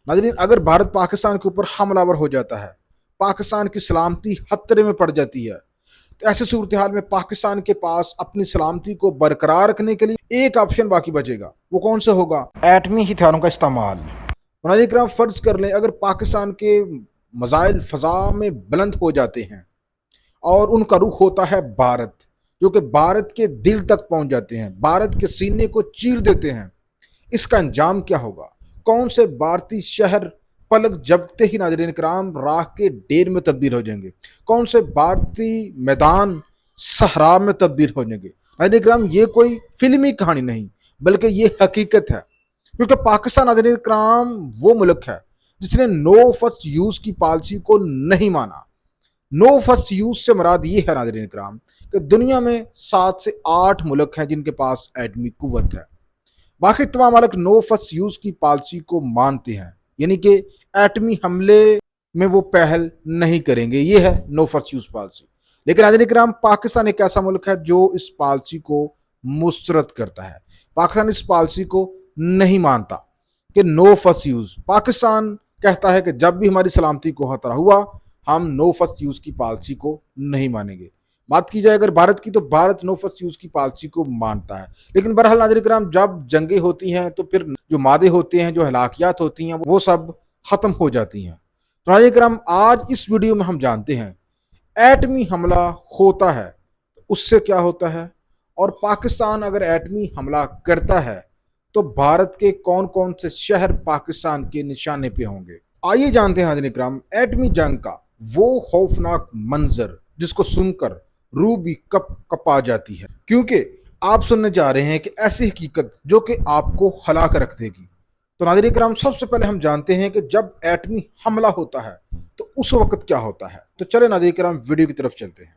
नाज़रीन, अगर भारत पाकिस्तान के ऊपर हमलावर हो जाता है, पाकिस्तान की सलामती खतरे में पड़ जाती है, तो ऐसी सूरत हाल में पाकिस्तान के पास अपनी सलामती को बरकरार रखने के लिए एक ऑप्शन बाकी बचेगा। वो कौन सा होगा? एटमी हथियारों का इस्तेमाल। नाज़रीन किराम, फर्ज कर लें अगर पाकिस्तान के मज़ाइल फ़ज़ा में बुलंद हो जाते हैं और उनका रुख होता है भारत, जो कि भारत के दिल तक पहुंच जाते हैं, भारत के सीने को चीर देते हैं, इसका अंजाम क्या होगा? कौन से भारतीय शहर पलक झपकते ही नाज़रीन किराम राख के ढेर में तब्दील हो जाएंगे? कौन से भारतीय मैदान सहरा में तब्दील हो जाएंगे? नाज़रीन किराम, ये कोई फिल्मी कहानी नहीं बल्कि ये हकीकत है, क्योंकि पाकिस्तान नाज़रीन किराम वो मुल्क है जिसने नो फर्स्ट यूज़ की पॉलिसी को नहीं माना। नो फर्स्ट यूज़ से मुराद ये है नाज़रीन किराम कि दुनिया में 7 से 8 मुल्क हैं जिनके पास एटमी कुव्वत है। बाकी तमाम मुल्क नो फर्स्ट यूज़ की पॉलिसी को मानते हैं, यानी कि एटमी हमले में वो पहल नहीं करेंगे। ये है नो फर्स्ट यूज़ पॉलिसी। लेकिन नाज़रीन किराम, पाकिस्तान एक ऐसा मुल्क है जो इस पॉलिसी को मुस्तरद करता है। पाकिस्तान इस पॉलिसी को नहीं मानता कि नो फर्स्ट यूज़। पाकिस्तान कहता है कि जब भी हमारी सलामती को खतरा हुआ, हम नो फर्स्ट यूज़ की पॉलिसी को नहीं मानेंगे। बात की जाए अगर भारत की, तो भारत नो फर्स्ट यूज़ की पॉलिसी को मानता है। लेकिन बहरहाल नाज़रीन किराम, जब जंगें होती हैं तो फिर जो मादे होते हैं, जो हलाकियात होती हैं, वो सब ख़त्म हो जाती हैं। तो नाज़रीन किराम, आज इस वीडियो में हम जानते हैं एटमी हमला होता है तो उससे क्या होता है, और पाकिस्तान अगर एटमी हमला करता है तो भारत के कौन कौन से शहर पाकिस्तान के निशाने पे होंगे। आइए जानते हैं नाज़रीन किराम एटमी जंग का वो खौफनाक मंजर जिसको सुनकर रूह भी कपा जाती है, क्योंकि आप सुनने जा रहे हैं कि ऐसी हकीकत जो कि आपको हला कर रख देगी। तो नाज़रीन किराम, सबसे पहले हम जानते हैं कि जब एटमी हमला होता है तो उस वक्त क्या होता है। तो चले नाज़रीन किराम वीडियो की तरफ चलते हैं।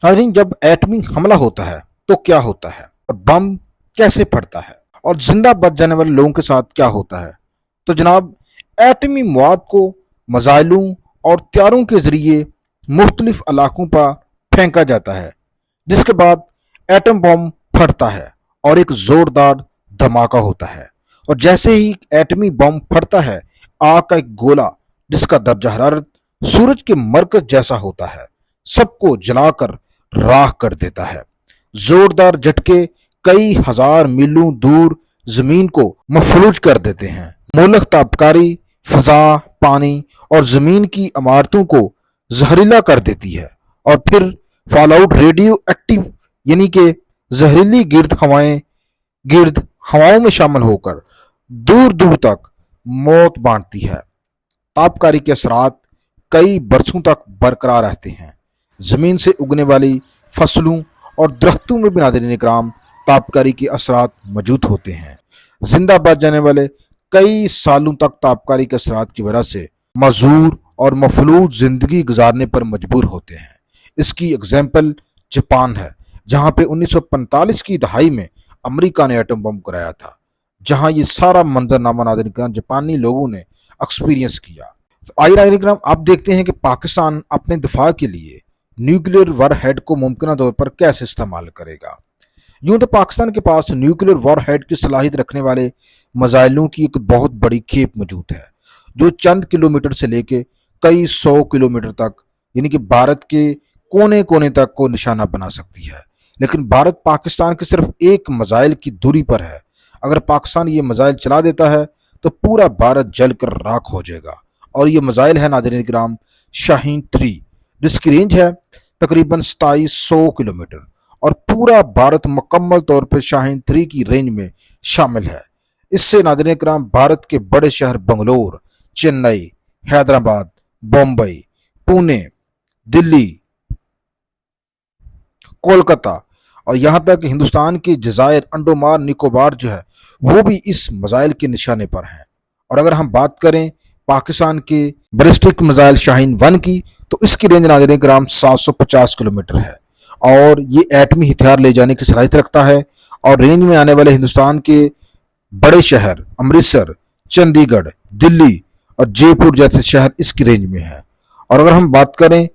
नाज़रीन, जब एटमी हमला होता है तो क्या होता है, और बम कैसे फटता है, और जिंदा बच जाने वाले लोगों के साथ क्या होता है। तो जनाब, एटमी मवाद को मज़ाइलों और त्यारों के जरिए मुख्तलिफ इलाकों पर फेंका जाता है, जिसके बाद एटम बम फटता है और एक जोरदार धमाका होता है। और जैसे ही एटमी बम फटता है, आग का एक गोला जिसका दर्जा हरारत सूरज के मरकज जैसा होता है, सबको जलाकर राख कर देता है। जोरदार झटके कई हजार मीलों दूर जमीन को मफलूज कर देते हैं। मोलक ताबकारी फजा, पानी और जमीन की इमारतों को जहरीला कर देती है, और फिर फॉल आउट रेडियो एक्टिव यानी कि जहरीली गिर्द हवाओं में शामिल होकर दूर दूर तक मौत बांटती है। तापकारी के असरात कई बरसों तक बरकरार रहते हैं। जमीन से उगने वाली फसलों और दरख्तों में भी नाज़रीन इकराम तापकारी के असरात मौजूद होते हैं। जिंदा बच जाने वाले कई सालों तक तापकारी के असरात की वजह से मजूर और मफलूज जिंदगी गुजारने पर मजबूर होते हैं। इसकी एग्जाम्पल जापान है, जहां पे 1945 की दहाई में अमेरिका ने एटम बम गिराया था, जहां ये सारा मंजरनामा नाज़रीन किराम जापानी लोगों ने एक्सपीरियंस किया। आइए नाज़रीन किराम, आप देखते हैं कि पाकिस्तान अपने दिफा के लिए न्यूक्लियर वारहेड को मुमकिन तौर पर कैसे इस्तेमाल करेगा। यूं तो पाकिस्तान के पास न्यूक्लियर वारहेड की सलाहियत रखने वाले मज़ाइलों की एक बहुत बड़ी खेप मौजूद है, जो चंद किलोमीटर से लेके कई 100 किलोमीटर तक यानी कि भारत के कोने कोने तक को निशाना बना सकती है। लेकिन भारत पाकिस्तान के सिर्फ एक मज़ाइल की दूरी पर है। अगर पाकिस्तान ये मज़ाइल चला देता है तो पूरा भारत जल कर राख हो जाएगा। और ये मज़ाइल है नाज़रीन किराम शाहीन 3, जिसकी रेंज है तकरीबन 2700 किलोमीटर, और पूरा भारत मुकम्मल तौर पर शाहीन 3 की रेंज में शामिल है। इससे नाज़रीन किराम भारत के बड़े शहर बंगलोर, चेन्नई, हैदराबाद, बम्बई, पुणे, दिल्ली, कोलकाता और यहाँ तक हिंदुस्तान के जजायर अंडोमान निकोबार जो है वो भी इस मज़ाइल के निशाने पर हैं। और अगर हम बात करें पाकिस्तान के बैलिस्टिक मिसाइल शाहीन 1 की, तो इसकी रेंज नाज़रीन किराम 750 किलोमीटर है, और ये एटमी हथियार ले जाने की सलाहियत रखता है। और रेंज में आने वाले हिंदुस्तान के बड़े शहर अमृतसर, चंडीगढ़, दिल्ली और जयपुर जैसे शहर इसकी रेंज में है। और अगर हम बात करें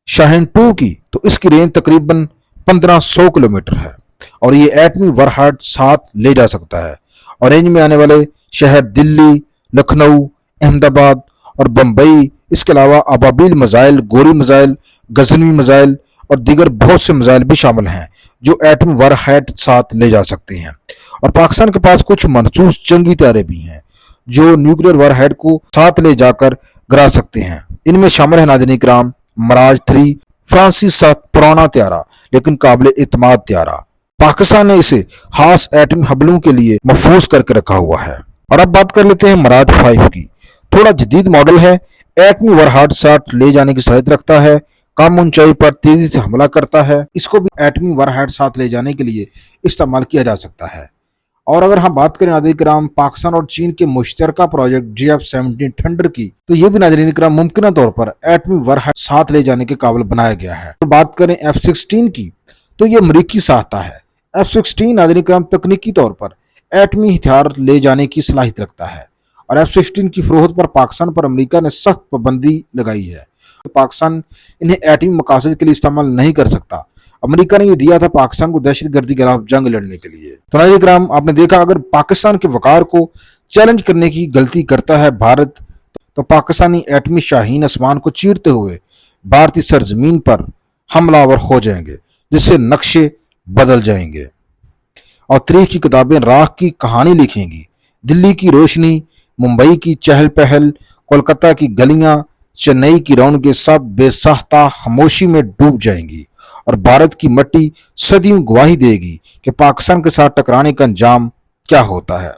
शाहीन 2 की, तो इसकी रेंज तकरीबन 1500 किलोमीटर है, और ये एटमी वारहेड साथ ले जा सकता है। और रेंज में आने वाले शहर दिल्ली, लखनऊ, احمد آباد اور بمبئی، اس کے علاوہ ابابیل میزائل، گوری میزائل، غزنوی میزائل اور دیگر بہت سے میزائل بھی شامل ہیں جو ایٹمی وار ہیڈ ساتھ لے جا سکتے ہیں۔ اور پاکستان کے پاس کچھ مخصوص جنگی طیارے بھی ہیں جو نیوکلیر وار ہیڈ کو ساتھ لے جا کر گرا سکتے ہیں۔ ان میں شامل ہے ناظرین کرام مراج 3، فرانسیسی 7 پرانا طیارہ لیکن قابل اعتماد طیارہ۔ پاکستان نے اسے خاص ایٹمی حملوں کے لیے محفوظ کر کے رکھا ہوا ہے۔ اور اب بات کر لیتے ہیں مراج 5 کی۔ تھوڑا جدید ماڈل ہے، ایٹمی وار ہیڈ ساتھ لے جانے کی صلاحیت رکھتا ہے، کم اونچائی پر تیزی سے حملہ کرتا ہے، اس کو بھی ایٹمی وار ہیڈ ساتھ لے جانے کے لیے استعمال کیا جا سکتا ہے۔ اور اگر ہم بات کریں ناظرین کرام پاکستان اور چین کے مشترکہ پروجیکٹ GF-17 تھنڈر کی، تو یہ بھی ناظرین کرام ممکنہ طور پر ایٹمی وار ہیڈ ساتھ لے جانے کے قابل بنایا گیا ہے۔ اور بات کریں F-16 کی، تو یہ امریکی ساختہ ہے۔ F-16 ناظرین کرام تکنیکی طور پر ایٹمی ہتھیار لے جانے کی صلاحیت رکھتا ہے، اور F-16 کی فروخت پر پاکستان پر امریکہ نے سخت پابندی لگائی ہے۔ پاکستان انہیں ایٹمی مقاصد کے لیے استعمال نہیں کر سکتا۔ امریکہ نے یہ دیا تھا پاکستان کو دہشت گردی کے خلاف جنگ لڑنے کے لیے۔ تو ناظرین کرام آپ نے دیکھا اگر پاکستان کے وقار کو چیلنج کرنے کی غلطی کرتا ہے بھارت، تو پاکستانی ایٹمی شاہین آسمان کو چیرتے ہوئے بھارتی سرزمین پر حملہ آور ہو جائیں گے، جس سے نقشے بدل جائیں گے اور تاریخ کی کتابیں راکھ کی کہانی لکھیں گی۔ دلی کی روشنی، ممبئی کی چہل پہل، کولکتہ کی گلیاں، چنئی کی رونقیں سب بے ساختہ خاموشی میں ڈوب جائیں گی، اور بھارت کی مٹی صدیوں گواہی دے گی کہ پاکستان کے ساتھ ٹکرانے کا انجام کیا ہوتا ہے۔